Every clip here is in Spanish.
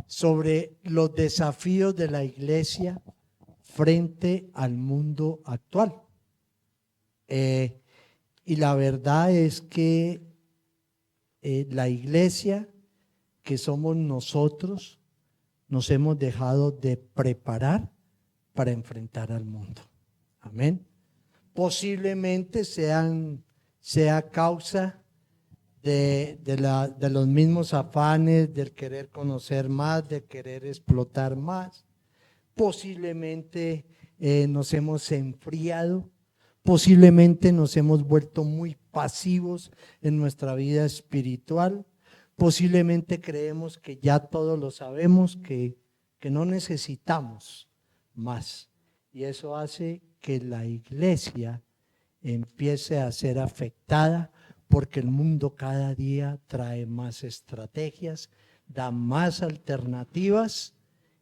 sobre los desafíos de la iglesia frente al mundo actual. Y la verdad es que la iglesia que somos nosotros nos hemos dejado de preparar para enfrentar al mundo. Amén. Posiblemente sea causa de los mismos afanes, del querer conocer más, de querer explotar más. Posiblemente nos hemos enfriado, posiblemente nos hemos vuelto muy pasivos en nuestra vida espiritual, posiblemente creemos que ya todo lo sabemos, que no necesitamos más. Y eso hace que la iglesia empiece a ser afectada porque el mundo cada día trae más estrategias, da más alternativas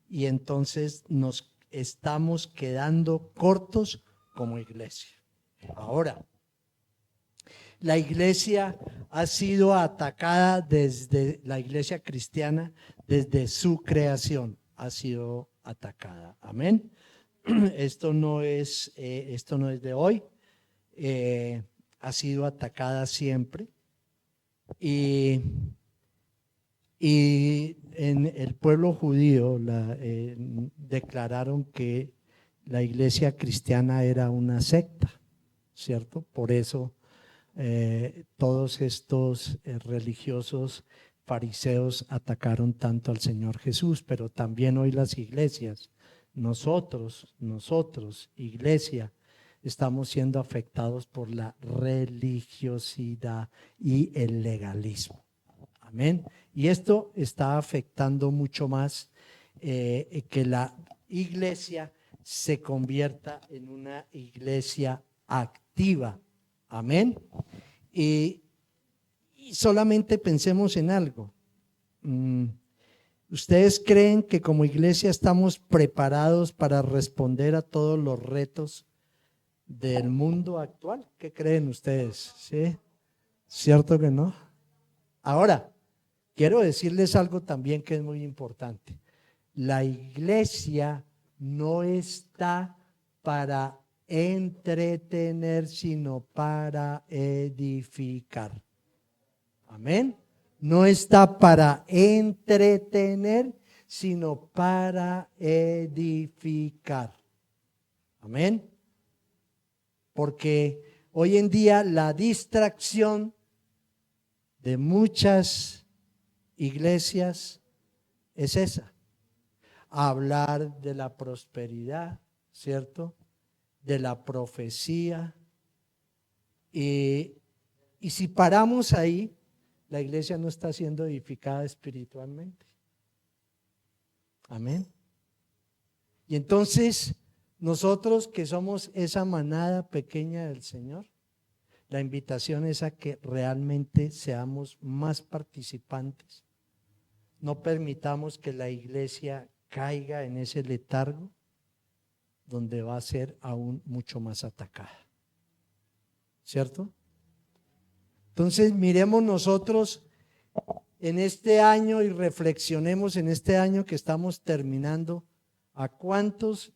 y entonces nos estamos quedando cortos como iglesia. Ahora, la iglesia ha sido atacada desde la iglesia cristiana, desde su creación, ha sido atacada. Amén. Esto no es de hoy, ha sido atacada siempre. Y en el pueblo judío declararon que la iglesia cristiana era una secta, ¿cierto? Por eso todos estos religiosos fariseos atacaron tanto al Señor Jesús, pero también hoy las iglesias, nosotros, iglesia, estamos siendo afectados por la religiosidad y el legalismo. Amén. Y esto está afectando mucho más que la iglesia se convierta en una iglesia activa. Amén. Y solamente pensemos en algo. ¿Ustedes creen que como iglesia estamos preparados para responder a todos los retos del mundo actual? ¿Qué creen ustedes? ¿Sí? ¿Cierto que no? Ahora, quiero decirles algo también que es muy importante. La iglesia no está para entretener, sino para edificar. Amén. No está para entretener, sino para edificar. Amén. Porque hoy en día la distracción de muchas iglesias es esa: hablar de la prosperidad, ¿cierto? De la profecía. Y si paramos ahí, la iglesia no está siendo edificada espiritualmente. Amén. Y entonces, nosotros que somos esa manada pequeña del Señor, la invitación es a que realmente seamos más participantes. No permitamos que la iglesia caiga en ese letargo donde va a ser aún mucho más atacada. ¿Cierto? Entonces miremos nosotros en este año y reflexionemos en este año que estamos terminando, a cuántos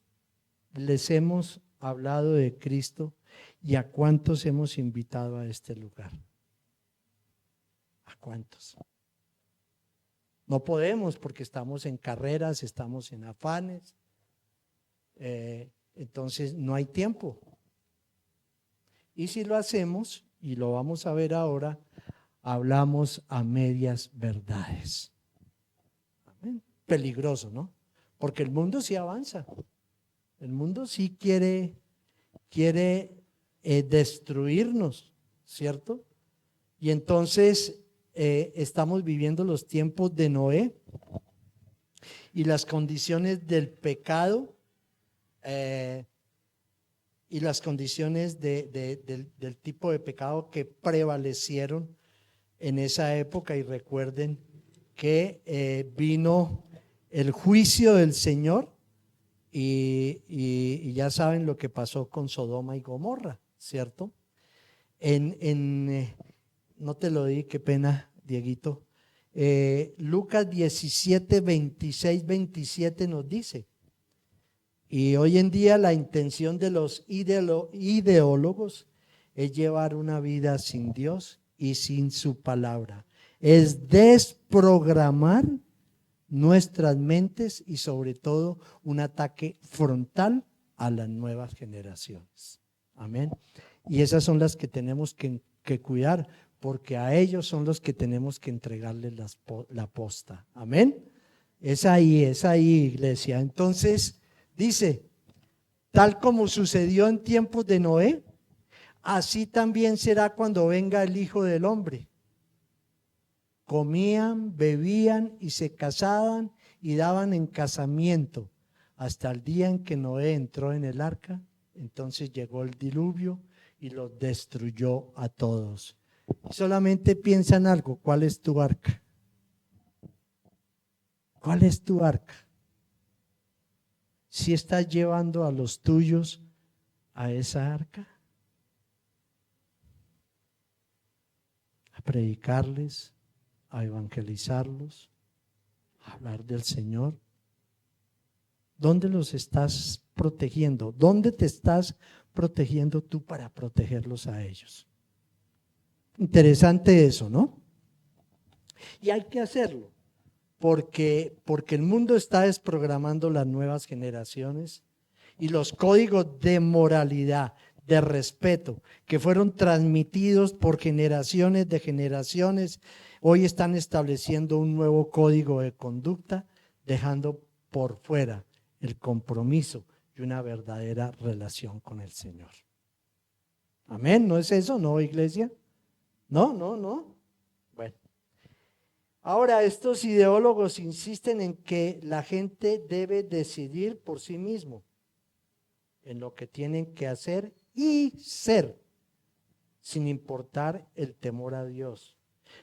les hemos hablado de Cristo y a cuántos hemos invitado a este lugar. ¿A cuántos? No podemos porque estamos en carreras, estamos en afanes, entonces no hay tiempo. Y si lo hacemos, y lo vamos a ver ahora, hablamos a medias verdades. Amén. Peligroso, ¿no? Porque el mundo sí avanza. El mundo sí quiere destruirnos, ¿cierto? Y entonces estamos viviendo los tiempos de Noé y las condiciones del pecado y las condiciones del tipo de pecado que prevalecieron en esa época. Y recuerden que vino el juicio del Señor y ya saben lo que pasó con Sodoma y Gomorra, ¿cierto? No te lo di, qué pena, Dieguito. Lucas 17, 26, 27 nos dice, y hoy en día la intención de los ideólogos es llevar una vida sin Dios y sin su palabra. Es desprogramar nuestras mentes y sobre todo un ataque frontal a las nuevas generaciones. Amén. Y esas son las que tenemos que cuidar, porque a ellos son los que tenemos que entregarles la posta. Amén. Es ahí, iglesia. Entonces, dice, tal como sucedió en tiempos de Noé, así también será cuando venga el Hijo del Hombre. Comían, bebían y se casaban y daban en casamiento hasta el día en que Noé entró en el arca. Entonces llegó el diluvio y los destruyó a todos. Solamente piensa en algo, ¿cuál es tu arca? ¿Cuál es tu arca? Si estás llevando a los tuyos a esa arca, a predicarles, a evangelizarlos, a hablar del Señor. ¿Dónde los estás protegiendo? ¿Dónde te estás protegiendo tú para protegerlos a ellos? Interesante eso, ¿no? Y hay que hacerlo, porque el mundo está desprogramando las nuevas generaciones y los códigos de moralidad, de respeto, que fueron transmitidos por generaciones de generaciones, hoy están estableciendo un nuevo código de conducta, dejando por fuera el compromiso y una verdadera relación con el Señor. Amén, ¿no es eso? ¿No, iglesia? No. Bueno. Ahora, estos ideólogos insisten en que la gente debe decidir por sí mismo en lo que tienen que hacer y ser, sin importar el temor a Dios,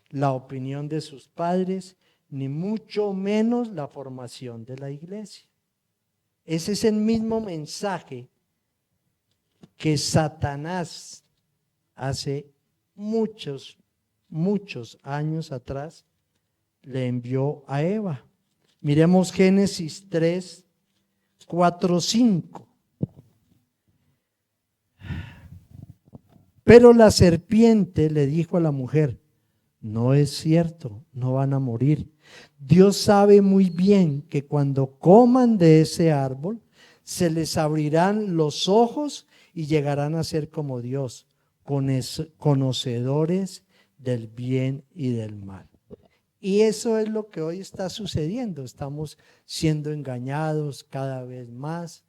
la opinión de sus padres, ni mucho menos la formación de la iglesia. Ese es el mismo mensaje que Satanás hace muchos años atrás le envió a Eva. Miremos Génesis 3, 4, 5. Pero la serpiente le dijo a la mujer, no es cierto, no van a morir. Dios sabe muy bien que cuando coman de ese árbol, se les abrirán los ojos y llegarán a ser como Dios, conocedores del bien y del mal. Y eso es lo que hoy está sucediendo. Estamos siendo engañados cada vez más.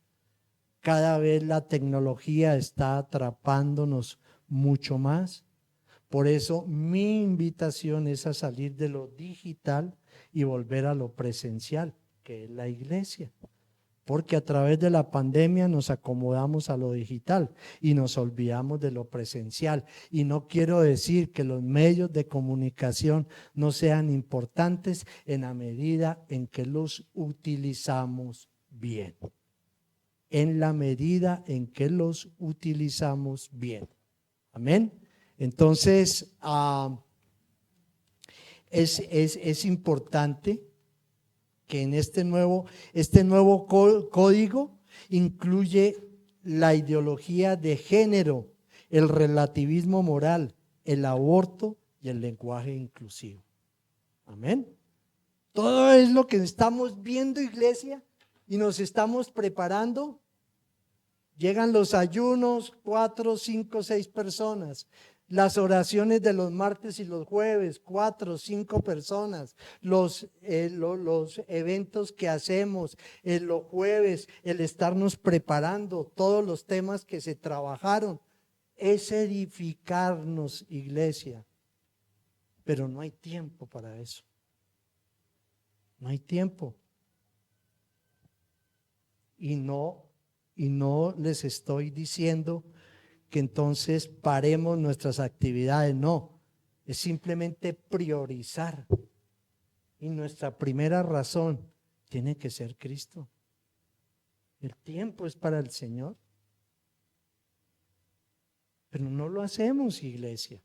Cada vez la tecnología está atrapándonos mucho más. Por eso mi invitación es a salir de lo digital y volver a lo presencial, que es la iglesia. Porque a través de la pandemia nos acomodamos a lo digital y nos olvidamos de lo presencial. Y no quiero decir que los medios de comunicación no sean importantes en la medida en que los utilizamos bien. En la medida en que los utilizamos bien. Amén. Entonces, es importante que en este nuevo código incluye la ideología de género, el relativismo moral, el aborto y el lenguaje inclusivo. Amén. Todo es lo que estamos viendo, iglesia, y nos estamos preparando. Llegan los ayunos, 4, 5, 6 personas. Las oraciones de los martes y los jueves, 4, 5 personas. Los eventos que hacemos los jueves, el estarnos preparando, todos los temas que se trabajaron. Es edificarnos, iglesia. Pero no hay tiempo para eso. No hay tiempo. Y no les estoy diciendo que entonces paremos nuestras actividades, no, es simplemente priorizar. Y nuestra primera razón tiene que ser Cristo. El tiempo es para el Señor. Pero no lo hacemos, iglesia.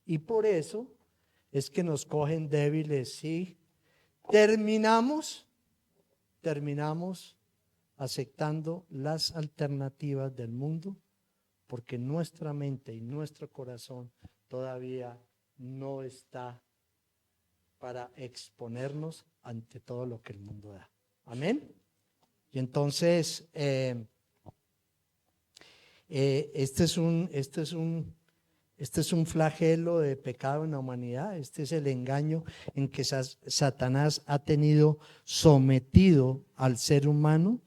Y por eso es que nos cogen débiles y terminamos aceptando las alternativas del mundo porque nuestra mente y nuestro corazón todavía no está para exponernos ante todo lo que el mundo da. Amén. Y entonces, este es un flagelo de pecado en la humanidad. Este es el engaño en que Satanás ha tenido sometido al ser humano,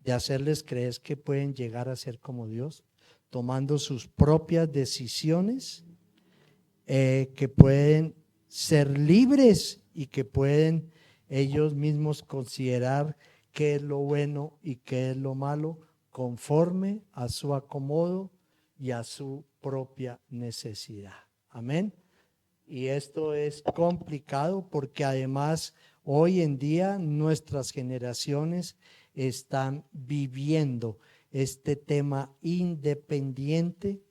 de hacerles creer que pueden llegar a ser como Dios, tomando sus propias decisiones, que pueden ser libres y que pueden ellos mismos considerar qué es lo bueno y qué es lo malo, conforme a su acomodo y a su propia necesidad. Amén. Y esto es complicado porque además hoy en día nuestras generaciones están viviendo este tema independiente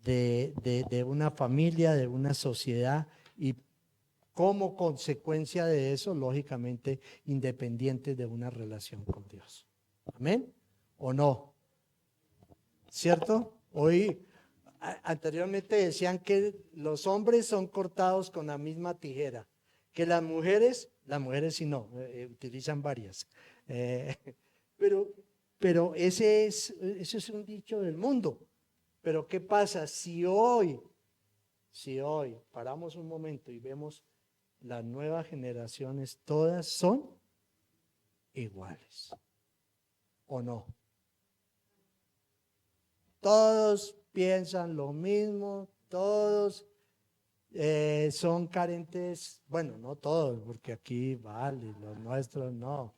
de una familia, de una sociedad, y como consecuencia de eso, lógicamente, independientes de una relación con Dios. ¿Amén? ¿O no? ¿Cierto? Hoy, anteriormente decían que los hombres son cortados con la misma tijera, que las mujeres sí no, utilizan varias. Eh, pero ese es un dicho del mundo. Pero ¿qué pasa si hoy paramos un momento y vemos las nuevas generaciones, todas son iguales? ¿O no? Todos piensan lo mismo, todos son carentes, bueno, no todos, porque aquí vale, los nuestros no.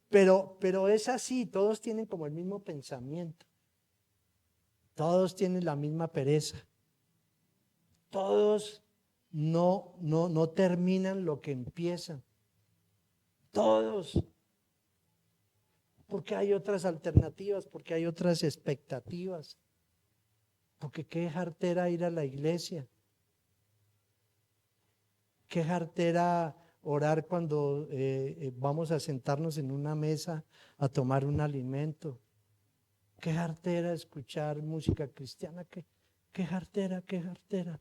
Pero es así, todos tienen como el mismo pensamiento, todos tienen la misma pereza. Todos no terminan lo que empiezan. Todos. Porque hay otras alternativas, porque hay otras expectativas. Porque qué jartera ir a la iglesia. Qué jartera orar cuando vamos a sentarnos en una mesa a tomar un alimento. Qué jartera escuchar música cristiana. Qué jartera, qué jartera.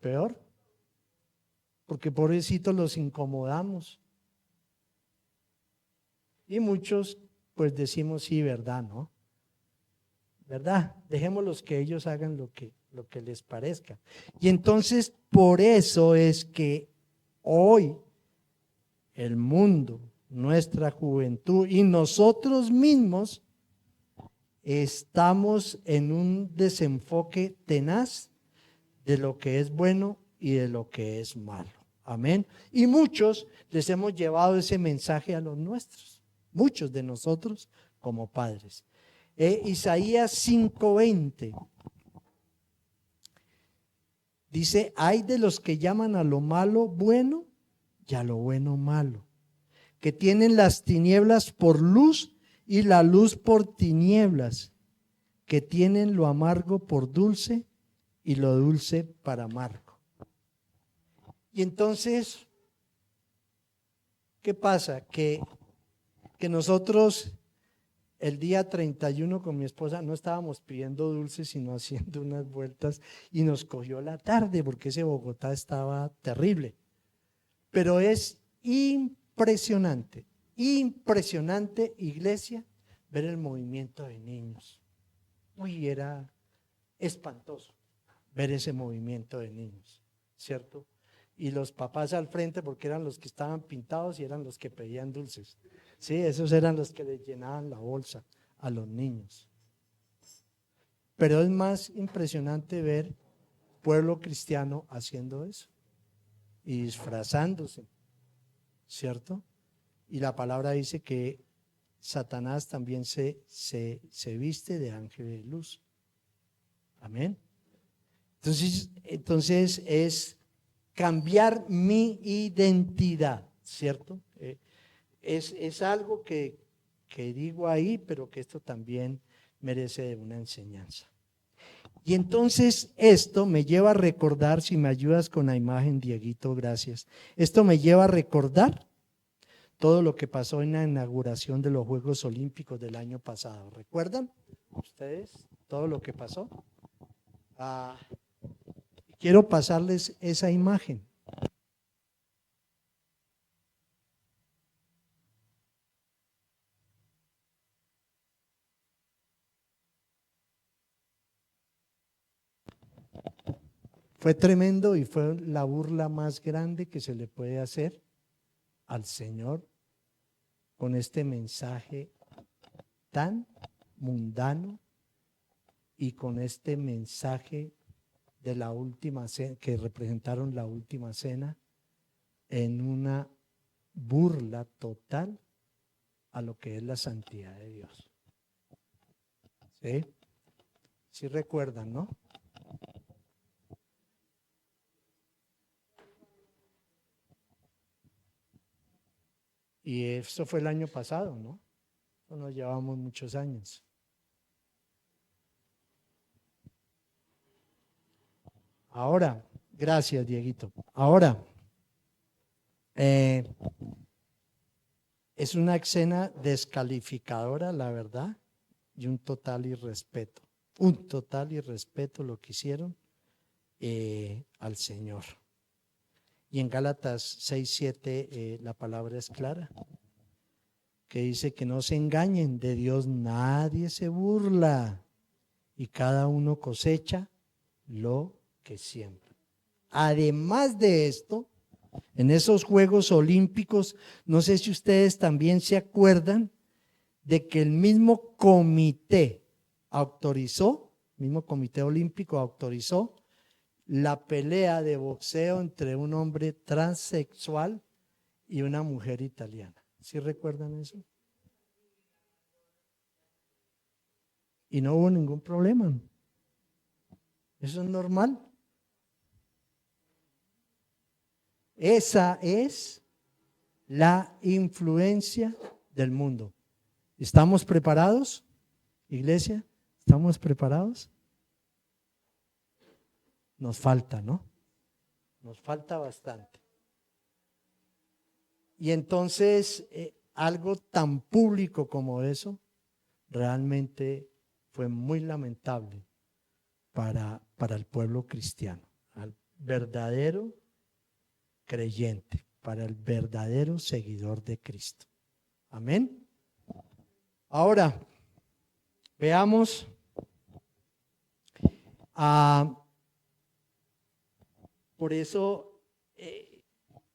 Peor, porque pobrecitos los incomodamos. Y muchos pues decimos sí, verdad, ¿no? ¿Verdad? Dejémoslos que ellos hagan lo que les parezca. Y entonces por eso es que hoy el mundo, nuestra juventud y nosotros mismos estamos en un desenfoque tenaz de lo que es bueno y de lo que es malo. Amén. Y muchos les hemos llevado ese mensaje a los nuestros, muchos de nosotros como padres. Isaías 5:20 dice: hay de los que llaman a lo malo bueno y a lo bueno malo, que tienen las tinieblas por luz y la luz por tinieblas, que tienen lo amargo por dulce y lo dulce para amargo. Y entonces, ¿qué pasa? Que nosotros el día 31 con mi esposa no estábamos pidiendo dulces, sino haciendo unas vueltas, y nos cogió la tarde porque ese Bogotá estaba terrible. Pero es impresionante, iglesia, ver el movimiento de niños. Uy, era espantoso ver ese movimiento de niños, ¿cierto? Y los papás al frente, porque eran los que estaban pintados y eran los que pedían dulces. Sí, esos eran los que les llenaban la bolsa a los niños. Pero es más impresionante ver pueblo cristiano haciendo eso y disfrazándose, ¿cierto? Y la palabra dice que Satanás también se viste de ángel de luz. Amén. Entonces es cambiar mi identidad, ¿cierto? Es algo que digo ahí, pero que esto también merece una enseñanza. Y entonces esto me lleva a recordar, si me ayudas con la imagen, Dieguito, gracias. Esto me lleva a recordar todo lo que pasó en la inauguración de los Juegos Olímpicos del año pasado. ¿Recuerdan ustedes todo lo que pasó? Quiero pasarles esa imagen. Fue tremendo y fue la burla más grande que se le puede hacer al Señor con este mensaje tan mundano y con este mensaje de la última cena, que representaron la última cena, en una burla total a lo que es la santidad de Dios. ¿Sí? ¿Sí recuerdan, no? Y esto fue el año pasado, ¿no? Nos llevamos muchos años. Ahora, gracias, Dieguito. Ahora, es una escena descalificadora, la verdad, y un total irrespeto. Un total irrespeto lo que hicieron al Señor. Y en Gálatas 6:7 la palabra es clara, que dice que no se engañen, de Dios nadie se burla y cada uno cosecha lo que siembra. Además de esto, en esos Juegos Olímpicos, no sé si ustedes también se acuerdan de que el mismo comité olímpico autorizó la pelea de boxeo entre un hombre transexual y una mujer italiana. ¿Sí recuerdan eso? Y no hubo ningún problema. Eso es normal. Esa es la influencia del mundo. ¿Estamos preparados, iglesia? ¿Estamos preparados? Nos falta, ¿no? Nos falta bastante. Y entonces, algo tan público como eso, realmente fue muy lamentable para el pueblo cristiano, al verdadero creyente, para el verdadero seguidor de Cristo. Amén. Ahora, veamos por eso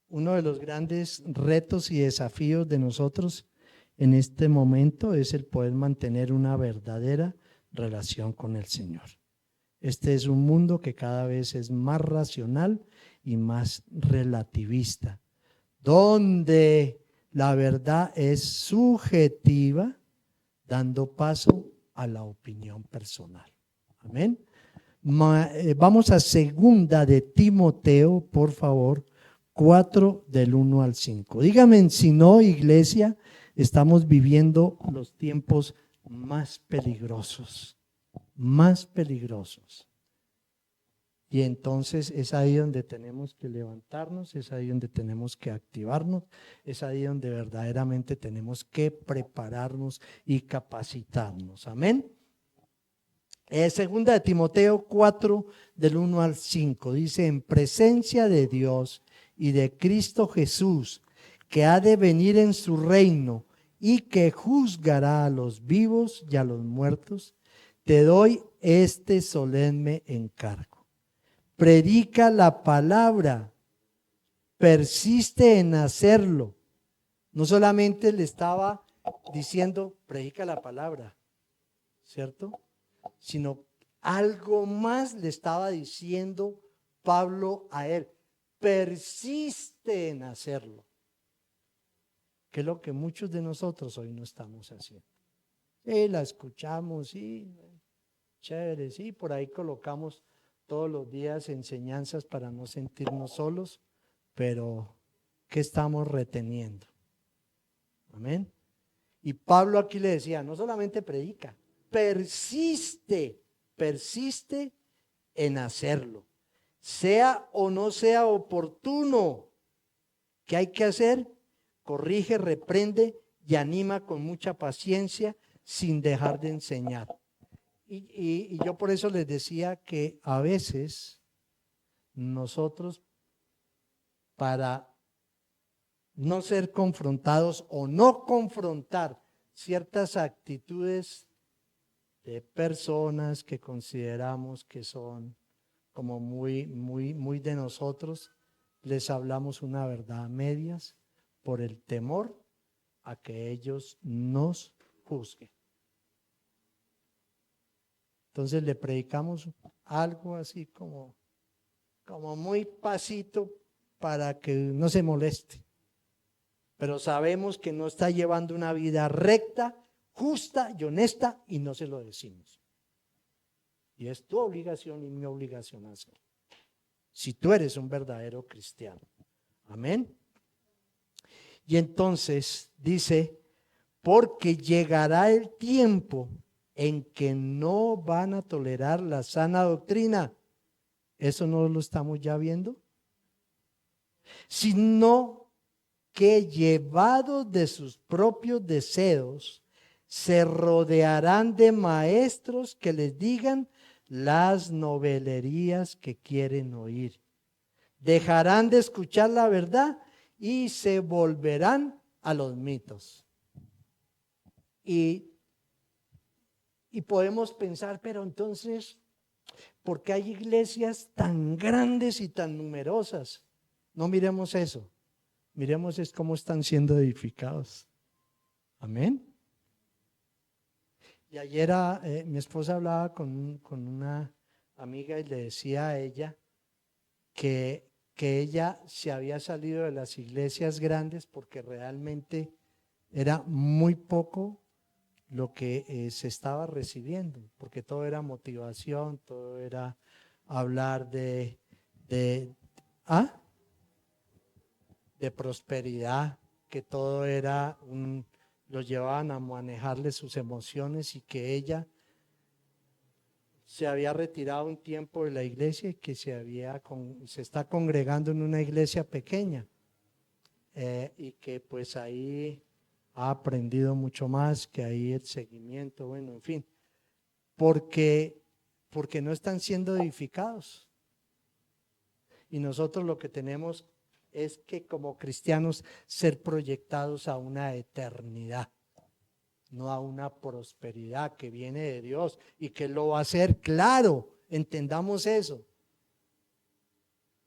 uno de los grandes retos y desafíos de nosotros en este momento es el poder mantener una verdadera relación con el Señor. Este es un mundo que cada vez es más racional y más relativista, donde la verdad es subjetiva, dando paso a la opinión personal. Amén. Vamos a segunda de Timoteo, por favor, 4 del 1 al 5. Díganme si no, iglesia, estamos viviendo los tiempos más peligrosos. Más peligrosos. Y entonces es ahí donde tenemos que levantarnos, es ahí donde tenemos que activarnos, es ahí donde verdaderamente tenemos que prepararnos y capacitarnos. Amén. Segunda de Timoteo 4 del 1 al 5 dice: en presencia de Dios y de Cristo Jesús, que ha de venir en su reino y que juzgará a los vivos y a los muertos, te doy este solemne encargo. Predica la palabra, persiste en hacerlo. No solamente le estaba diciendo, predica la palabra, ¿cierto? Sino algo más le estaba diciendo Pablo a él. Persiste en hacerlo. Que es lo que muchos de nosotros hoy no estamos haciendo. Sí, la escuchamos, sí, chévere, sí, por ahí colocamos todos los días enseñanzas para no sentirnos solos, pero ¿qué estamos reteniendo? Amén. Y Pablo aquí le decía, no solamente predica, persiste en hacerlo. Sea o no sea oportuno, ¿qué hay que hacer? Corrige, reprende y anima con mucha paciencia sin dejar de enseñar. Y yo por eso les decía que a veces nosotros, para no ser confrontados o no confrontar ciertas actitudes de personas que consideramos que son como muy de nosotros, les hablamos una verdad a medias por el temor a que ellos nos juzguen. Entonces le predicamos algo así como muy pasito para que no se moleste. Pero sabemos que no está llevando una vida recta, justa y honesta y no se lo decimos. Y es tu obligación y mi obligación hacerlo. Si tú eres un verdadero cristiano. Amén. Y entonces dice, porque llegará el tiempo en que no van a tolerar la sana doctrina. ¿Eso no lo estamos ya viendo? Sino que llevados de sus propios deseos, se rodearán de maestros que les digan las novelerías que quieren oír. Dejarán de escuchar la verdad y se volverán a los mitos. Y podemos pensar, pero entonces, ¿por qué hay iglesias tan grandes y tan numerosas? No miremos eso. Miremos es cómo están siendo edificados. Amén. Y ayer mi esposa hablaba con una amiga y le decía a ella que ella se había salido de las iglesias grandes porque realmente era muy poco lo que se estaba recibiendo, porque todo era motivación, todo era hablar de prosperidad, que todo era lo llevaban a manejarle sus emociones y que ella se había retirado un tiempo de la iglesia y que se está congregando en una iglesia pequeña y que pues ahí ha aprendido mucho más, que ahí el seguimiento, bueno, en fin, porque no están siendo edificados. Y nosotros lo que tenemos es que como cristianos ser proyectados a una eternidad, no a una prosperidad que viene de Dios y que lo va a hacer, claro, entendamos eso.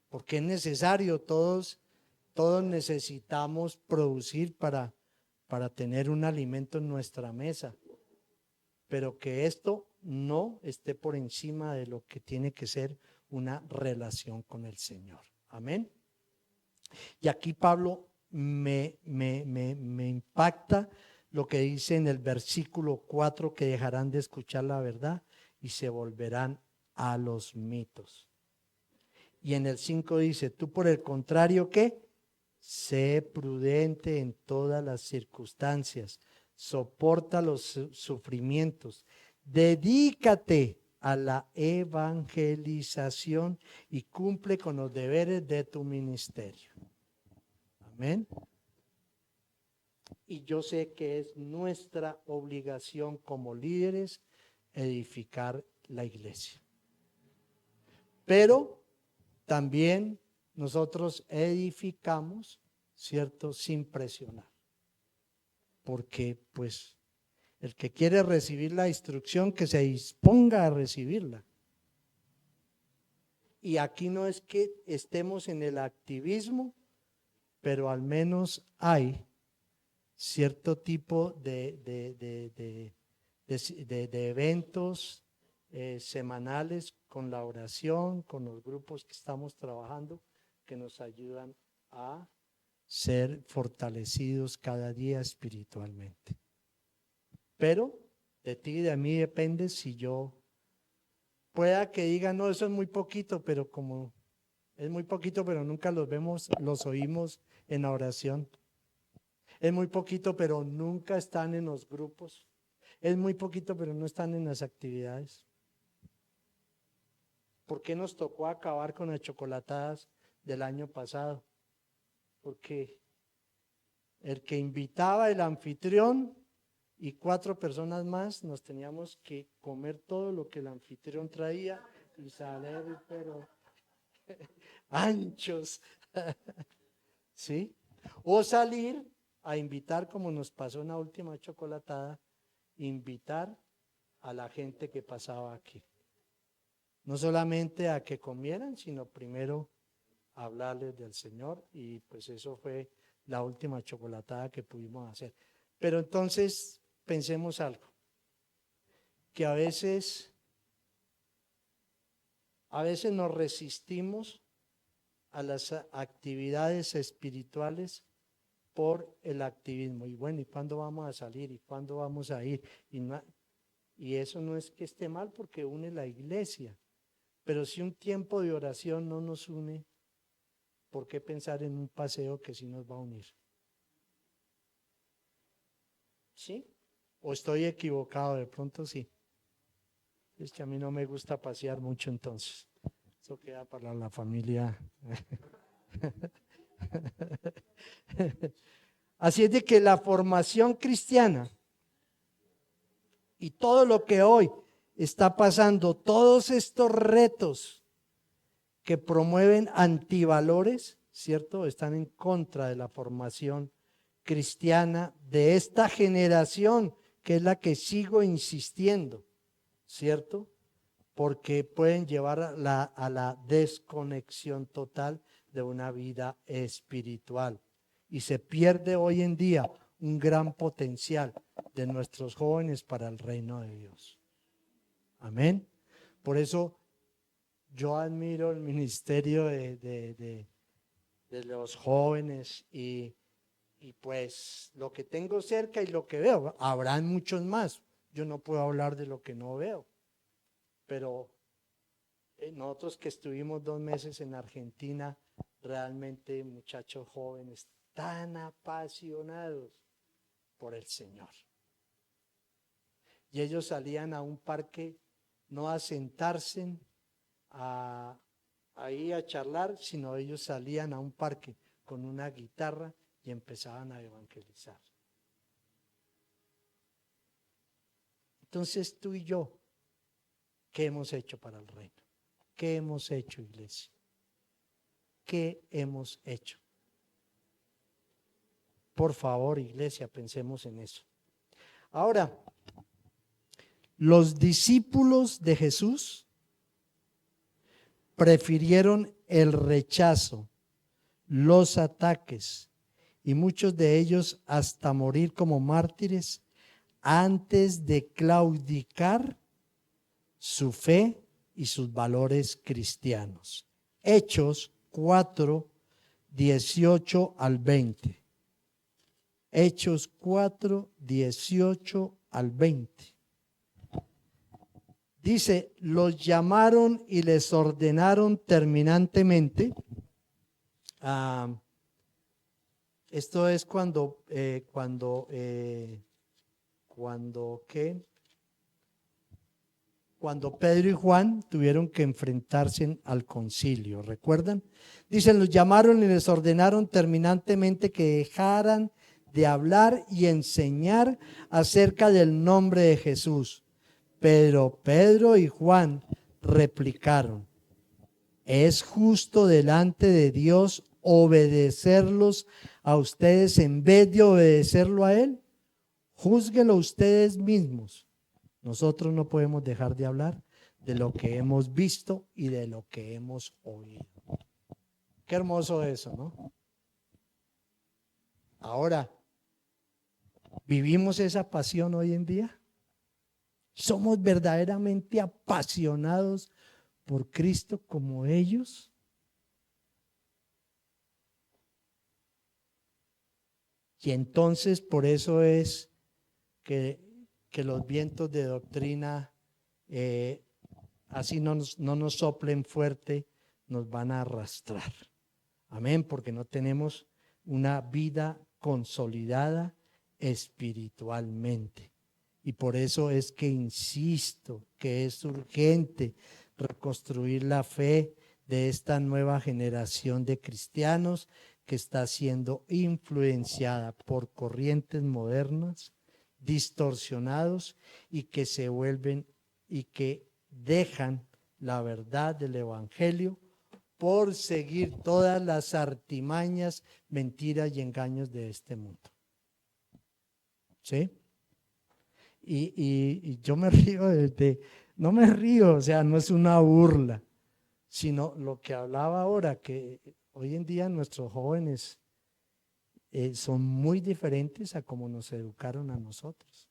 Porque es necesario, todos necesitamos producir para tener un alimento en nuestra mesa, pero que esto no esté por encima de lo que tiene que ser una relación con el Señor. Amén. Y aquí Pablo me impacta lo que dice en el versículo 4, que dejarán de escuchar la verdad y se volverán a los mitos. Y en el 5 dice, tú por el contrario, ¿qué? Sé prudente en todas las circunstancias, soporta los sufrimientos, dedícate a la evangelización y cumple con los deberes de tu ministerio. Amén. Y yo sé que es nuestra obligación como líderes edificar la iglesia. Pero también nosotros edificamos, ¿cierto? Sin presionar. Porque pues el que quiere recibir la instrucción, que se disponga a recibirla. Y aquí no es que estemos en el activismo, pero al menos hay cierto tipo de eventos semanales con la oración, con los grupos que estamos trabajando, que nos ayudan a ser fortalecidos cada día espiritualmente. Pero de ti y de mí depende si yo pueda que diga, no, eso es muy poquito, pero como es muy poquito, pero nunca los vemos, los oímos en la oración. Es muy poquito, pero nunca están en los grupos. Es muy poquito, pero no están en las actividades. ¿Por qué nos tocó acabar con las chocolatadas del año pasado? Porque el que invitaba, el anfitrión y 4 personas más, nos teníamos que comer todo lo que el anfitrión traía y salir, pero anchos, ¿sí? O salir a invitar, como nos pasó en la última chocolatada, invitar a la gente que pasaba aquí. No solamente a que comieran, sino primero a hablarles del Señor, y pues eso fue la última chocolatada que pudimos hacer. Pero entonces pensemos algo, que a veces nos resistimos a las actividades espirituales por el activismo. Y bueno, ¿y cuándo vamos a salir? ¿Y cuándo vamos a ir? Y eso no es que esté mal, porque une la iglesia. Pero si un tiempo de oración no nos une, ¿por qué pensar en un paseo que sí nos va a unir? ¿Sí? ¿O estoy equivocado? De pronto sí. Es que a mí no me gusta pasear mucho, entonces. Eso queda para la familia. Así es de que la formación cristiana y todo lo que hoy está pasando, todos estos retos que promueven antivalores, ¿cierto? Están en contra de la formación cristiana de esta generación, que es la que sigo insistiendo, ¿cierto? Porque pueden llevar a la desconexión total de una vida espiritual. Y se pierde hoy en día un gran potencial de nuestros jóvenes para el reino de Dios. Amén. Por eso yo admiro el ministerio de los jóvenes y pues lo que tengo cerca y lo que veo. Habrán muchos más. Yo no puedo hablar de lo que no veo. Pero nosotros que estuvimos 2 meses en Argentina, realmente muchachos jóvenes tan apasionados por el Señor. Y ellos salían a un parque, no a sentarse ahí a charlar, sino ellos salían a un parque con una guitarra y empezaban a evangelizar. Entonces tú y yo, ¿qué hemos hecho para el reino? ¿Qué hemos hecho, iglesia? ¿Qué hemos hecho? Por favor, iglesia, pensemos en eso. Ahora, los discípulos de Jesús prefirieron el rechazo, los ataques y muchos de ellos hasta morir como mártires antes de claudicar su fe y sus valores cristianos. Hechos 4, 18 al 20. Hechos 4, 18 al 20. Dice, los llamaron y les ordenaron terminantemente. Esto es cuando Pedro y Juan tuvieron que enfrentarse al concilio, ¿recuerdan? Dicen, los llamaron y les ordenaron terminantemente que dejaran de hablar y enseñar acerca del nombre de Jesús. Pero Pedro y Juan replicaron, ¿es justo delante de Dios obedecerlos a ustedes en vez de obedecerlo a Él? Júzguenlo ustedes mismos. Nosotros no podemos dejar de hablar de lo que hemos visto y de lo que hemos oído. Qué hermoso eso, ¿no? Ahora, ¿vivimos esa pasión hoy en día? ¿Somos verdaderamente apasionados por Cristo como ellos? Y entonces por eso es que los vientos de doctrina, así no nos soplen fuerte, nos van a arrastrar. Amén, porque no tenemos una vida consolidada espiritualmente. Y por eso es que insisto que es urgente reconstruir la fe de esta nueva generación de cristianos que está siendo influenciada por corrientes modernas, distorsionados y que se vuelven y que dejan la verdad del evangelio por seguir todas las artimañas, mentiras y engaños de este mundo. ¿Sí? Y yo me río no me río, o sea, no es una burla, sino lo que hablaba ahora, que hoy en día nuestros jóvenes son muy diferentes a como nos educaron a nosotros.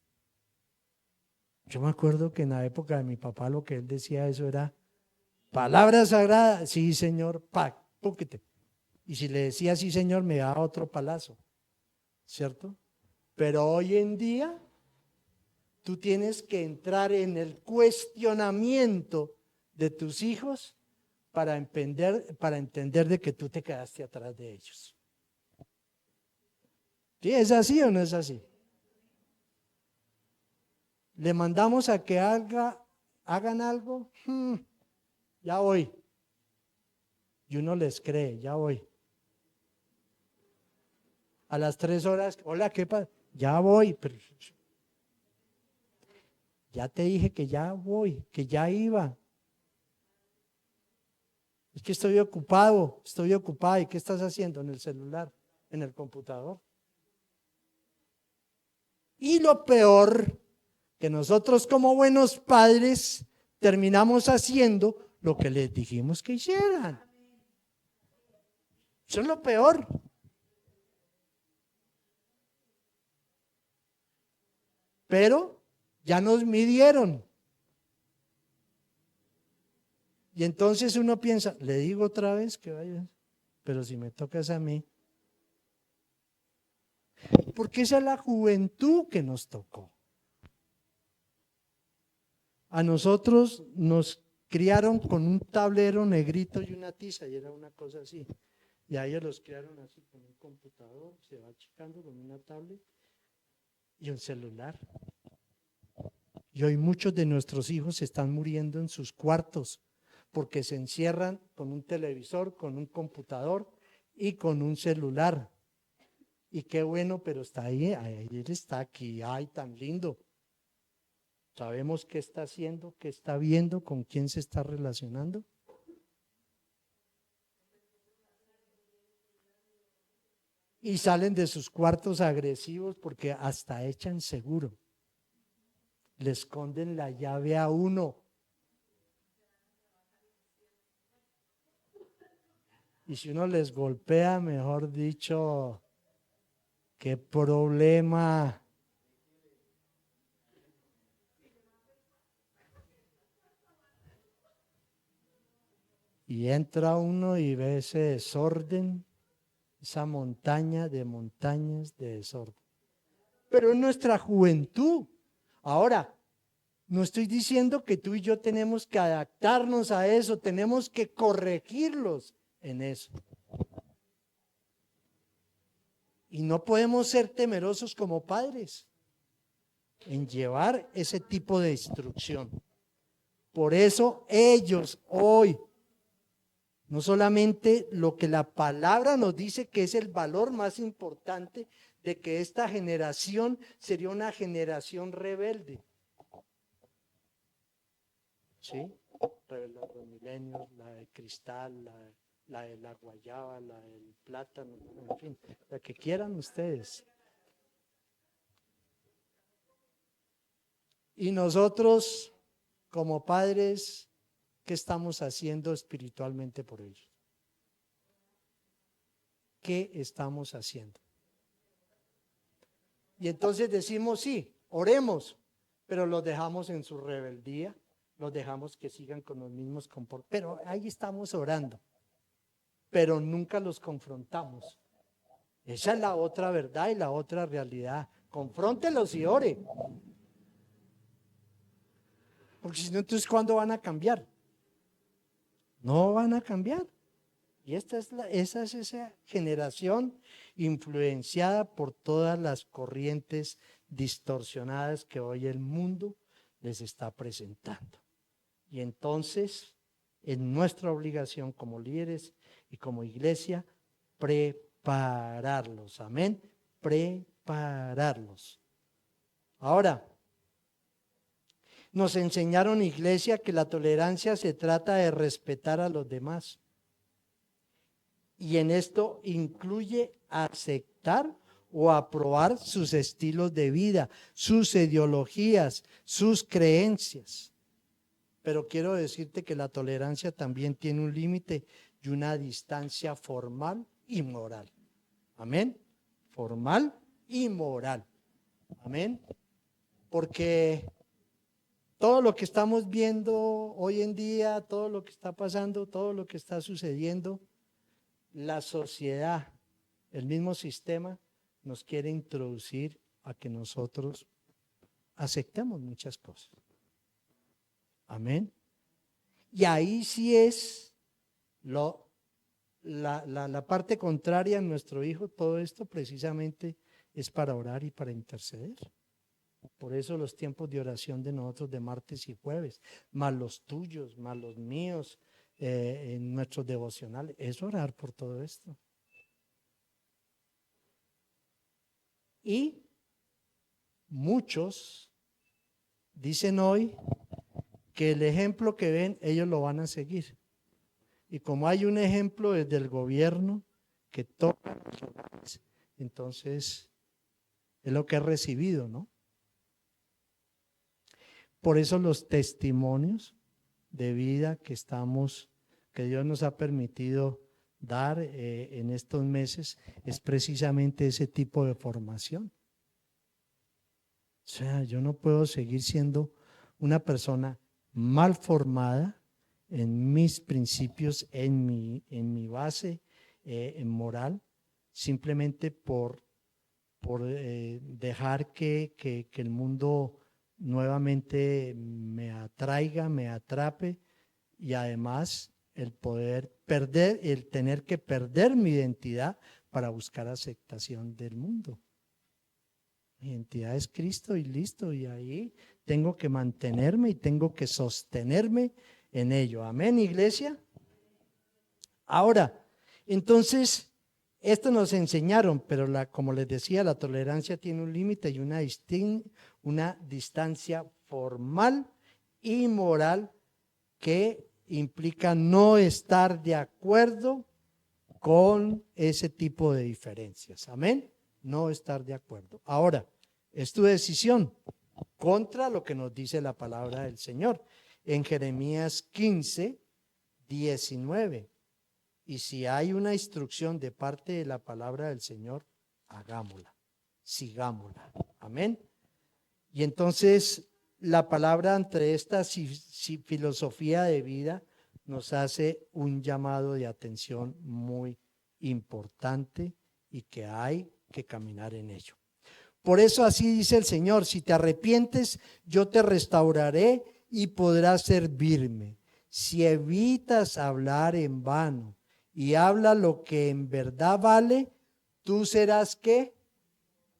Yo me acuerdo que en la época de mi papá lo que él decía eso era, palabra sagrada, sí señor, púquete. Y si le decía sí señor, me daba otro palazo, ¿cierto? Pero hoy en día tú tienes que entrar en el cuestionamiento de tus hijos para entender de que tú te quedaste atrás de ellos. ¿Sí? ¿Es así o no es así? Le mandamos a que hagan algo, ya voy. Y uno les cree, ya voy. A las 3 horas, hola, ¿qué pasa? Ya voy, pero ya te dije que ya voy, que ya iba. Es que estoy ocupada. ¿Y qué estás haciendo? En el celular, en el computador. Y lo peor, que nosotros como buenos padres terminamos haciendo lo que les dijimos que hicieran. Eso es lo peor. Pero ya nos midieron. Y entonces uno piensa, le digo otra vez que vaya, pero si me tocas a mí. Porque esa es la juventud que nos tocó. A nosotros nos criaron con un tablero negrito y una tiza, y era una cosa así. Y a ellos los criaron así, con un computador, se va achicando con una tablet y un celular. Y hoy muchos de nuestros hijos se están muriendo en sus cuartos porque se encierran con un televisor, con un computador y con un celular. Y qué bueno, pero está ahí, él está aquí, ay, tan lindo. Sabemos qué está haciendo, qué está viendo, con quién se está relacionando. Y salen de sus cuartos agresivos porque hasta echan seguro. Le esconden la llave a uno. Y si uno les golpea, mejor dicho, qué problema. Y entra uno y ve ese desorden, esa montaña de montañas de desorden. Pero en nuestra juventud. Ahora, no estoy diciendo que tú y yo tenemos que adaptarnos a eso, tenemos que corregirlos en eso. Y no podemos ser temerosos como padres en llevar ese tipo de instrucción. Por eso ellos hoy, no solamente lo que la palabra nos dice que es el valor más importante de que esta generación sería una generación rebelde. ¿Sí? Los milenios, la de cristal, la de la guayaba, la del plátano, en fin, la que quieran ustedes. Y nosotros, como padres, ¿qué estamos haciendo espiritualmente por ellos? ¿Qué estamos haciendo? Y entonces decimos, sí, oremos, pero los dejamos en su rebeldía, los dejamos que sigan con los mismos comportamientos, pero ahí estamos orando, pero nunca los confrontamos. Esa es la otra verdad y la otra realidad. Confróntelos y ore. Porque si no, entonces ¿cuándo van a cambiar? No van a cambiar. Y esa es esa generación influenciada por todas las corrientes distorsionadas que hoy el mundo les está presentando. Y entonces es nuestra obligación como líderes y como iglesia prepararlos. Amén. Prepararlos. Ahora, nos enseñaron, iglesia, que la tolerancia se trata de respetar a los demás. Y en esto incluye aceptar o aprobar sus estilos de vida, sus ideologías, sus creencias. Pero quiero decirte que la tolerancia también tiene un límite y una distancia formal y moral. Amén. Formal y moral. Amén. Porque todo lo que estamos viendo hoy en día, todo lo que está pasando, todo lo que está sucediendo, la sociedad, el mismo sistema, nos quiere introducir a que nosotros aceptemos muchas cosas. Amén. Y ahí sí es la parte contraria a nuestro hijo. Todo esto precisamente es para orar y para interceder. Por eso los tiempos de oración de nosotros de martes y jueves, más los tuyos, más los míos, en nuestros devocionales, es orar por todo esto. Y muchos dicen hoy que el ejemplo que ven, ellos lo van a seguir. Y como hay un ejemplo desde el gobierno que toca los hogares, entonces es lo que he recibido, ¿no? Por eso los testimonios de vida que Dios nos ha permitido dar en estos meses, es precisamente ese tipo de formación. O sea, yo no puedo seguir siendo una persona mal formada en mis principios, en mi base en moral, simplemente por dejar que el mundo nuevamente me atraiga, me atrape, y además el tener que perder mi identidad para buscar aceptación del mundo. Mi identidad es Cristo y listo, y ahí tengo que mantenerme y tengo que sostenerme en ello. Amén, iglesia. Ahora, entonces, esto nos enseñaron, pero como les decía, la tolerancia tiene un límite y una distancia formal y moral que implica no estar de acuerdo con ese tipo de diferencias. Amén. No estar de acuerdo. Ahora, es tu decisión contra lo que nos dice la palabra del Señor en Jeremías 15, 19. Y si hay una instrucción de parte de la palabra del Señor, hagámosla, sigámosla. Amén. Y entonces la palabra, entre esta filosofía de vida, nos hace un llamado de atención muy importante y que hay que caminar en ello. Por eso así dice el Señor: si te arrepientes, yo te restauraré y podrás servirme. Si evitas hablar en vano y habla lo que en verdad vale, tú serás ¿qué?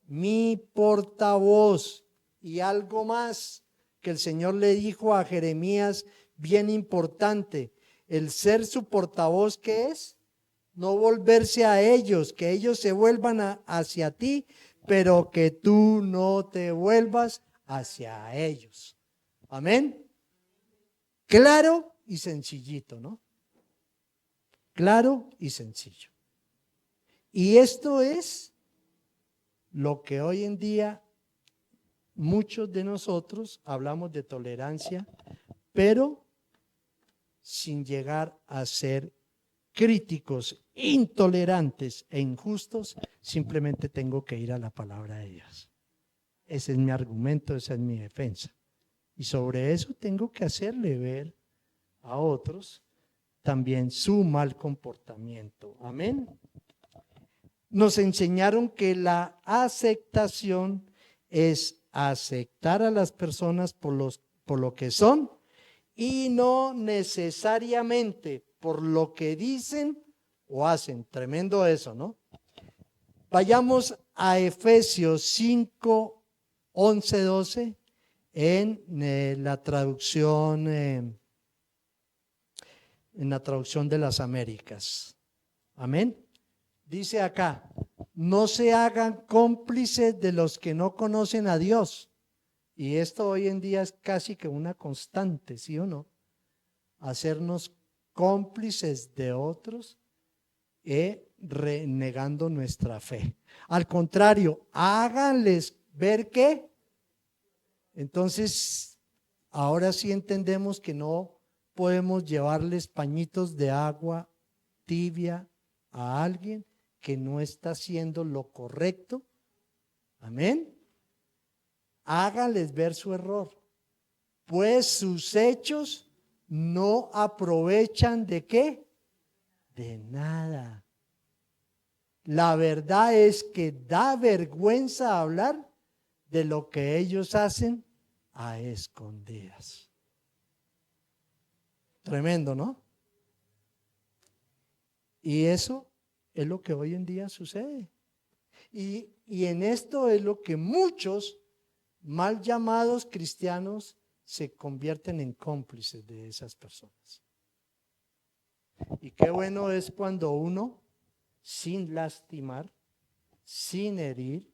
Mi portavoz. Y algo más que el Señor le dijo a Jeremías, bien importante: el ser su portavoz, ¿qué es? No volverse a ellos, que ellos se vuelvan hacia ti, pero que tú no te vuelvas hacia ellos. Amén. Claro y sencillito, ¿no? Claro y sencillo. Y esto es lo que hoy en día muchos de nosotros hablamos de tolerancia, pero sin llegar a ser críticos, intolerantes e injustos. Simplemente tengo que ir a la palabra de Dios. Ese es mi argumento, esa es mi defensa. Y sobre eso tengo que hacerle ver a otros también su mal comportamiento. Amén. Nos enseñaron que la aceptación es aceptar a las personas por lo que son y no necesariamente por lo que dicen o hacen. Tremendo eso, ¿no? Vayamos a Efesios 5, 11, 12 en la traducción en la traducción de las Américas. Amén. Dice acá, no se hagan cómplices de los que no conocen a Dios. Y esto hoy en día es casi que una constante, ¿sí o no? Hacernos cómplices de otros renegando nuestra fe. Al contrario, háganles ver que. Entonces, ahora sí entendemos que no podemos llevarles pañitos de agua tibia a alguien que no está haciendo lo correcto. Amén. Háganles ver su error, pues sus hechos no aprovechan ¿de qué? De nada. La verdad es que da vergüenza hablar de lo que ellos hacen a escondidas. Tremendo, ¿no? Y eso es lo que hoy en día sucede. Y en esto es lo que muchos mal llamados cristianos se convierten en cómplices de esas personas. Y qué bueno es cuando uno, sin lastimar, sin herir,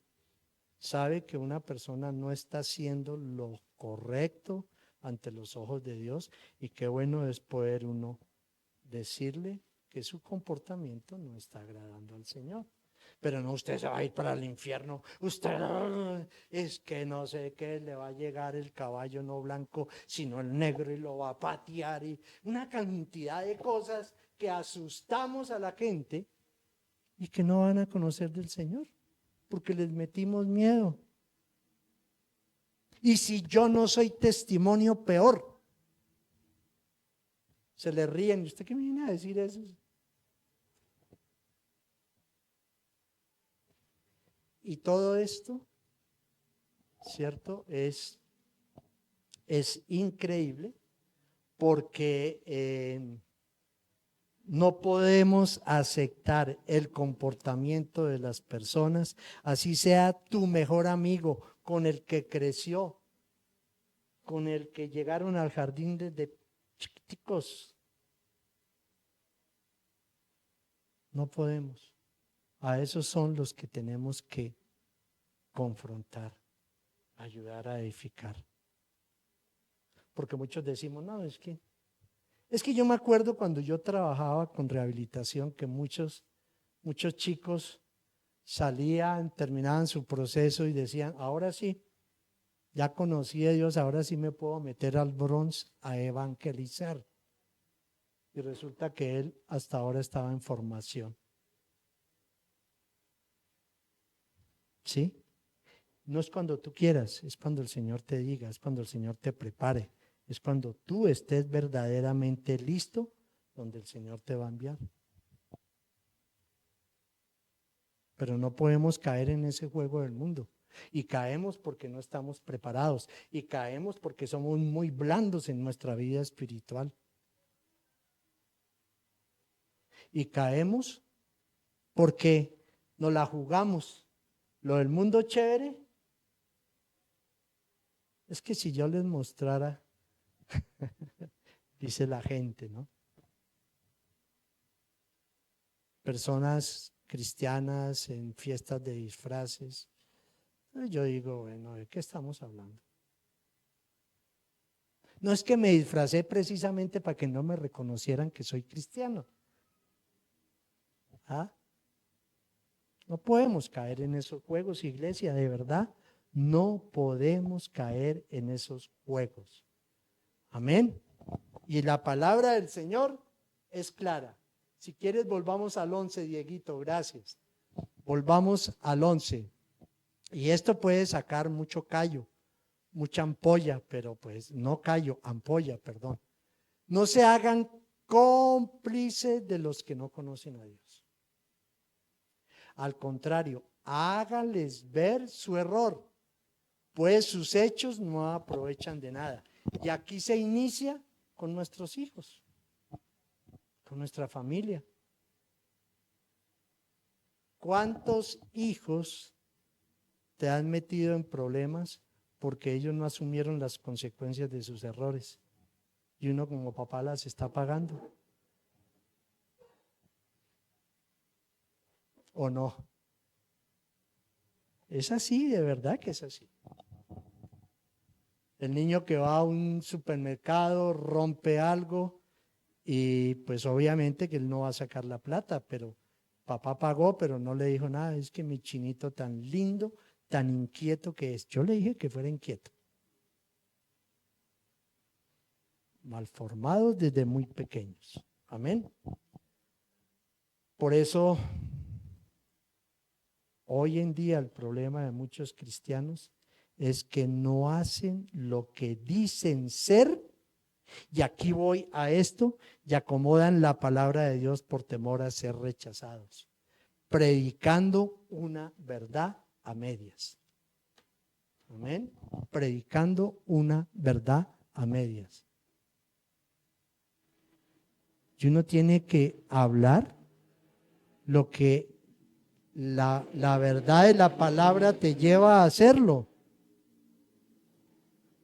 sabe que una persona no está haciendo lo correcto ante los ojos de Dios, y qué bueno es poder uno decirle que su comportamiento no está agradando al Señor. Pero no, usted se va a ir para el infierno, usted es que no sé qué, le va a llegar el caballo no blanco, sino el negro y lo va a patear, y una cantidad de cosas que asustamos a la gente y que no van a conocer del Señor, porque les metimos miedo. Y si yo no soy testimonio, peor. Se le ríen, ¿usted qué me viene a decir eso? Y todo esto, ¿cierto? Es increíble porque no podemos aceptar el comportamiento de las personas, así sea tu mejor amigo, con el que creció, con el que llegaron al jardín desde chiquiticos. No podemos. A esos son los que tenemos que confrontar, ayudar a edificar. Porque muchos decimos, no, es que yo me acuerdo cuando yo trabajaba con rehabilitación que muchos chicos salían, terminaban su proceso y decían, ahora sí, ya conocí a Dios, ahora sí me puedo meter al Bronx a evangelizar. Y resulta que él hasta ahora estaba en formación. ¿Sí? No es cuando tú quieras, es cuando el Señor te diga, es cuando el Señor te prepare, es cuando tú estés verdaderamente listo, donde el Señor te va a enviar. Pero no podemos caer en ese juego del mundo. Y caemos porque no estamos preparados. Y caemos porque somos muy blandos en nuestra vida espiritual. Y caemos porque nos la jugamos. Lo del mundo chévere es que si yo les mostrara, dice la gente, ¿no? Personas cristianas en fiestas de disfraces. Yo digo, bueno, ¿de qué estamos hablando? No es que me disfracé precisamente para que no me reconocieran que soy cristiano. ¿Ah? No podemos caer en esos juegos, iglesia, de verdad. No podemos caer en esos juegos. Amén. Y la palabra del Señor es clara. Si quieres, volvamos al 11, Dieguito, gracias. Volvamos al 11. Y esto puede sacar mucho callo, mucha ampolla, pero pues no callo, ampolla, perdón. No se hagan cómplices de los que no conocen a Dios. Al contrario, háganles ver su error, pues sus hechos no aprovechan de nada. Y aquí se inicia con nuestros hijos, con nuestra familia. ¿Cuántos hijos te han metido en problemas porque ellos no asumieron las consecuencias de sus errores? Y uno como papá las está pagando. ¿O no? Es así, de verdad que es así. El niño que va a un supermercado rompe algo y pues obviamente que él no va a sacar la plata, pero papá pagó, pero no le dijo nada. Es que mi chinito tan lindo, tan inquieto que es. Yo le dije que fuera inquieto. Malformados desde muy pequeños. Amén. Por eso, hoy en día el problema de muchos cristianos es que no hacen lo que dicen ser, y aquí voy a esto, y acomodan la palabra de Dios por temor a ser rechazados, predicando una verdad a medias. Amén. Predicando una verdad a medias. Y uno tiene que hablar lo que la verdad de la palabra te lleva a hacerlo.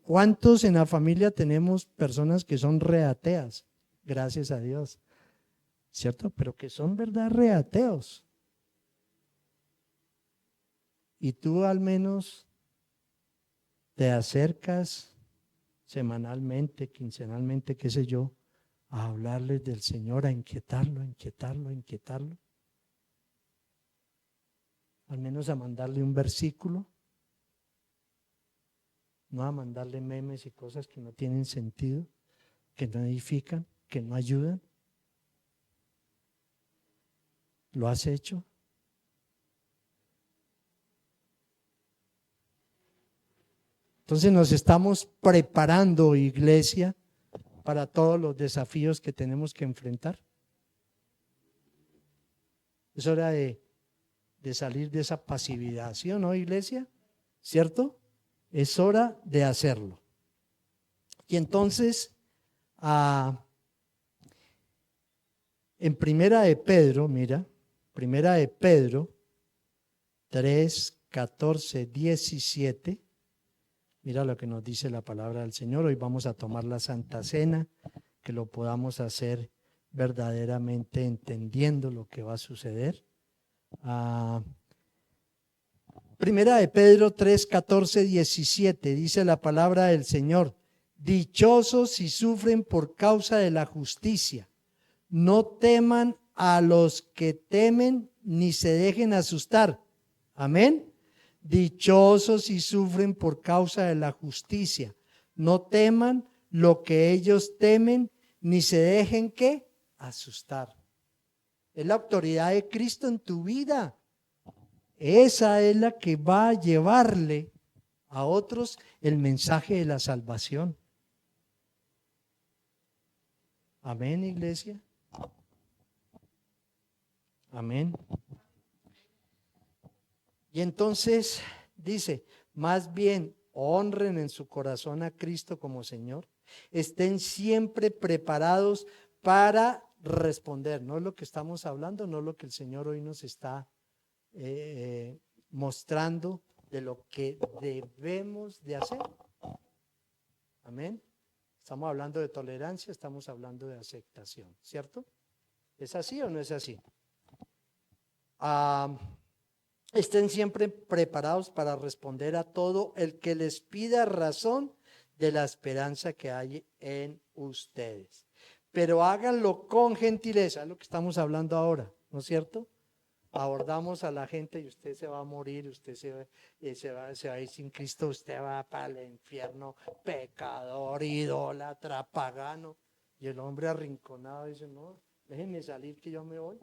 ¿Cuántos en la familia tenemos personas que son reateas? Gracias a Dios, ¿cierto? Pero que son verdad reateos. Y tú al menos te acercas semanalmente, quincenalmente, qué sé yo, a hablarles del Señor, a inquietarlo, a inquietarlo, a inquietarlo. Al menos a mandarle un versículo, no a mandarle memes y cosas que no tienen sentido, que no edifican, que no ayudan. ¿Lo has hecho? Entonces nos estamos preparando, iglesia, para todos los desafíos que tenemos que enfrentar. Es hora de salir de esa pasividad, ¿sí o no, iglesia? ¿Cierto? Es hora de hacerlo. Y entonces, en Primera de Pedro, mira, Primera de Pedro 3, 14, 17, mira lo que nos dice la palabra del Señor. Hoy vamos a tomar la Santa Cena, que lo podamos hacer verdaderamente entendiendo lo que va a suceder. Primera de Pedro 3, 14, 17, dice la palabra del Señor: dichosos si sufren por causa de la justicia, no teman a los que temen ni se dejen asustar. Amén. Dichosos si sufren por causa de la justicia, no teman lo que ellos temen ni se dejen ¿qué? Asustar. Es la autoridad de Cristo en tu vida. Esa es la que va a llevarle a otros el mensaje de la salvación. Amén, iglesia. Amén. Y entonces dice, más bien honren en su corazón a Cristo como Señor. Estén siempre preparados para responder. No es lo que estamos hablando, no es lo que el Señor hoy nos está mostrando de lo que debemos de hacer. Amén. Estamos hablando de tolerancia, estamos hablando de aceptación, ¿cierto? ¿Es así o no es así? Estén siempre preparados para responder a todo el que les pida razón de la esperanza que hay en ustedes. Pero háganlo con gentileza, es lo que estamos hablando ahora, ¿no es cierto? Abordamos a la gente y usted se va a morir, usted se va a ir sin Cristo, usted va para el infierno, pecador, idólatra, pagano. Y el hombre arrinconado dice, no, déjenme salir que yo me voy.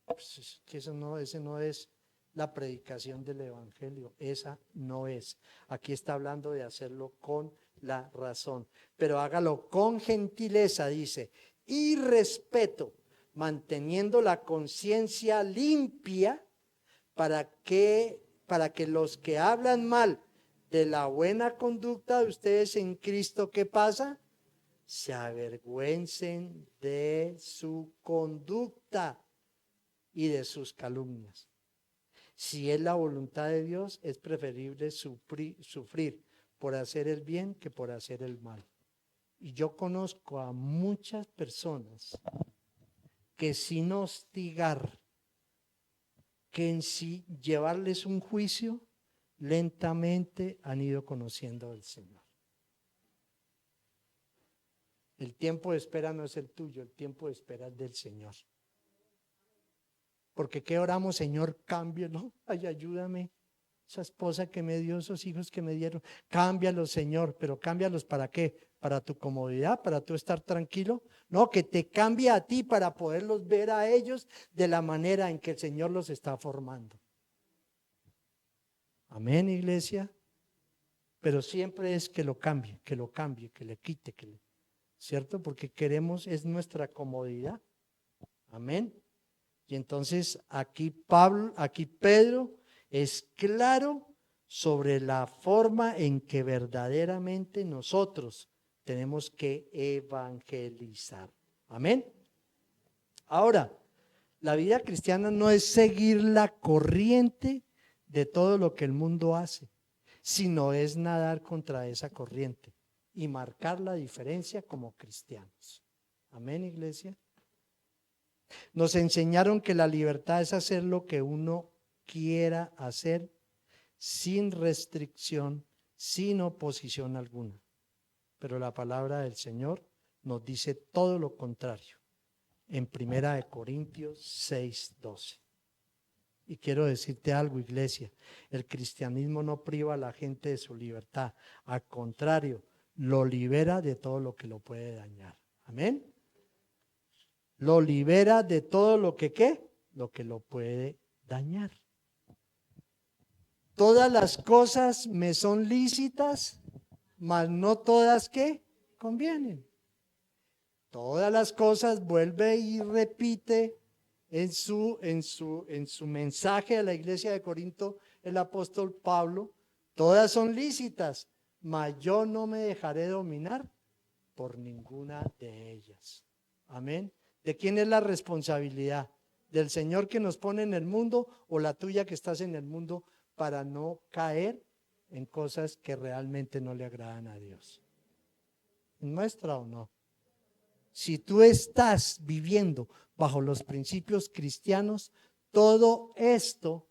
Pues es que ese no es la predicación del evangelio, esa no es. Aquí está hablando de hacerlo con la razón, pero hágalo con gentileza, dice, y respeto, manteniendo la conciencia limpia para que los que hablan mal de la buena conducta de ustedes en Cristo, ¿qué pasa? Se avergüencen de su conducta y de sus calumnias. Si es la voluntad de Dios, es preferible sufrir por hacer el bien que por hacer el mal. Y yo conozco a muchas personas que sin hostigar que en sí llevarles un juicio, lentamente han ido conociendo al Señor. El tiempo de espera no es el tuyo, el tiempo de espera es del Señor. Porque ¿qué oramos, Señor? Cámbialo. Ay, ayúdame. Esa esposa que me dio, esos hijos que me dieron, cámbialos, Señor. Pero cámbialos ¿para qué? ¿Para tu comodidad? ¿Para tú estar tranquilo? No, que te cambie a ti para poderlos ver a ellos de la manera en que el Señor los está formando. Amén, iglesia. Pero siempre es que lo cambie, que lo cambie, que le quite, ¿cierto? Porque queremos, es nuestra comodidad. Amén. Y entonces aquí Pedro es claro sobre la forma en que verdaderamente nosotros tenemos que evangelizar. Amén. Ahora, la vida cristiana no es seguir la corriente de todo lo que el mundo hace, sino es nadar contra esa corriente y marcar la diferencia como cristianos. Amén, iglesia. Nos enseñaron que la libertad es hacer lo que uno quiera hacer sin restricción, sin oposición alguna. Pero la palabra del Señor nos dice todo lo contrario en 1 Corintios 6:12. Y quiero decirte algo, iglesia, el cristianismo no priva a la gente de su libertad, al contrario, lo libera de todo lo que lo puede dañar. Amén. Lo libera de todo lo que ¿qué? Lo que lo puede dañar. Todas las cosas me son lícitas, mas no todas ¿qué? Convienen. Todas las cosas, vuelve y repite en su mensaje a la iglesia de Corinto el apóstol Pablo, todas son lícitas, mas yo no me dejaré dominar por ninguna de ellas. Amén. ¿De quién es la responsabilidad? ¿Del Señor que nos pone en el mundo o la tuya que estás en el mundo para no caer en cosas que realmente no le agradan a Dios? ¿Nuestra o no? Si tú estás viviendo bajo los principios cristianos, todo esto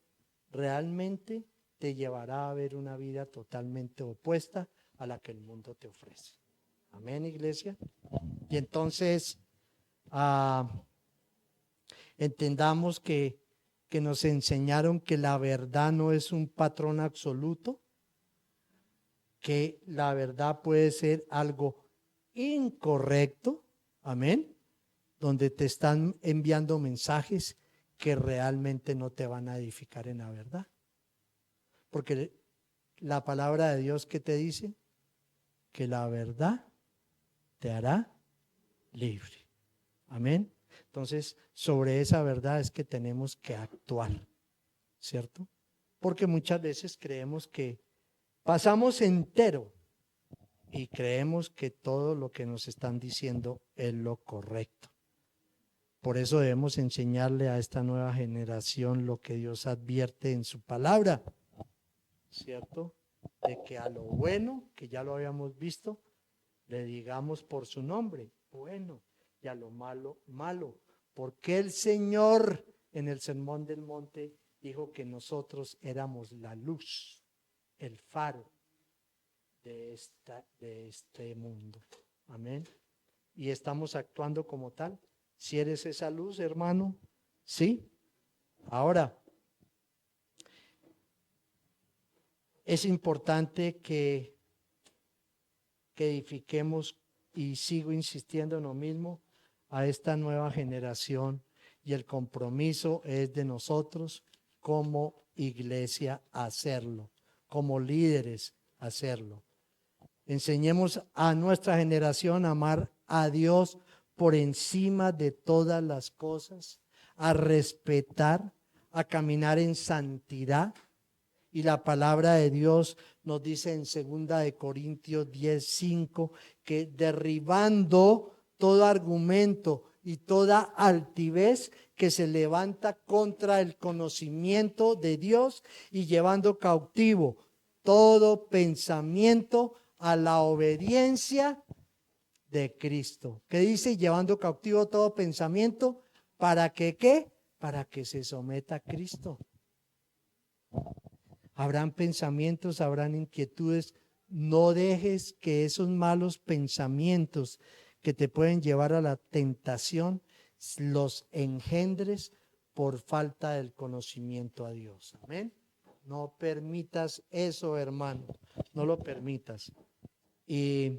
realmente te llevará a ver una vida totalmente opuesta a la que el mundo te ofrece. Amén, iglesia. Y entonces entendamos que nos enseñaron que la verdad no es un patrón absoluto, que la verdad puede ser algo incorrecto, amén, donde te están enviando mensajes que realmente no te van a edificar en la verdad. Porque la palabra de Dios, ¿qué te dice? Que la verdad te hará libre. Amén. Entonces, sobre esa verdad es que tenemos que actuar, ¿cierto? Porque muchas veces creemos que pasamos entero y creemos que todo lo que nos están diciendo es lo correcto. Por eso debemos enseñarle a esta nueva generación lo que Dios advierte en su palabra, ¿cierto? De que a lo bueno, que ya lo habíamos visto, le digamos por su nombre, bueno, y a lo malo, malo. Porque el Señor en el Sermón del Monte dijo que nosotros éramos la luz, el faro de este mundo. Amén. Y estamos actuando como tal. Si eres esa luz, hermano, sí. Ahora, es importante que edifiquemos, y sigo insistiendo en lo mismo, a esta nueva generación, y el compromiso es de nosotros como iglesia hacerlo, como líderes hacerlo. Enseñemos a nuestra generación a amar a Dios por encima de todas las cosas, a respetar, a caminar en santidad. Y la palabra de Dios nos dice en 2 Corintios 10:5 que derribando todo argumento y toda altivez que se levanta contra el conocimiento de Dios y llevando cautivo todo pensamiento a la obediencia de Cristo. ¿Qué dice? Llevando cautivo todo pensamiento, ¿para que qué? para que se someta a Cristo. Habrán pensamientos, habrán inquietudes. No dejes que esos malos pensamientos que te pueden llevar a la tentación los engendres por falta del conocimiento a Dios. Amén. No permitas eso, hermano. No lo permitas. Y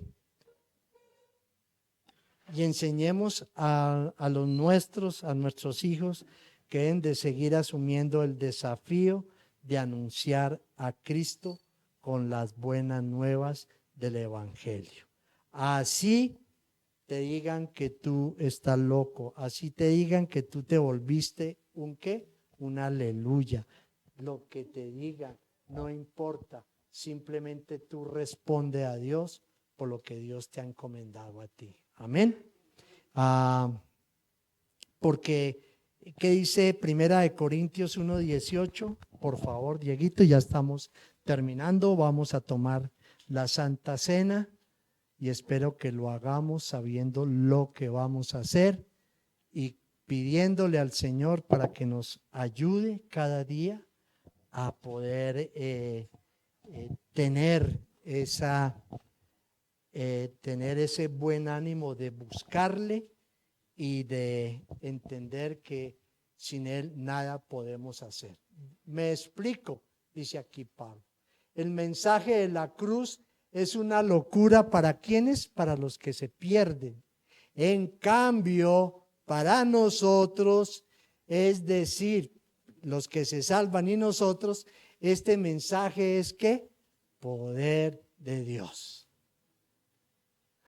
enseñemos a nuestros hijos, que deben de seguir asumiendo el desafío de anunciar a Cristo con las buenas nuevas del Evangelio. Así te digan que tú estás loco, así te digan que tú te volviste un ¿qué? Un aleluya. Lo que te digan no importa, simplemente tú responde a Dios por lo que Dios te ha encomendado a ti. Amén. Porque, ¿qué dice Primera de Corintios 1:18? Por favor, Dieguito, ya estamos terminando. Vamos a tomar la Santa Cena y espero que lo hagamos sabiendo lo que vamos a hacer y pidiéndole al Señor para que nos ayude cada día a poder tener ese buen ánimo de buscarle y de entender que sin Él nada podemos hacer. Me explico, dice aquí Pablo. El mensaje de la cruz es una locura para quienes, para los que se pierden. En cambio, para nosotros, es decir, los que se salvan y nosotros, este mensaje es ¿qué? Poder de Dios.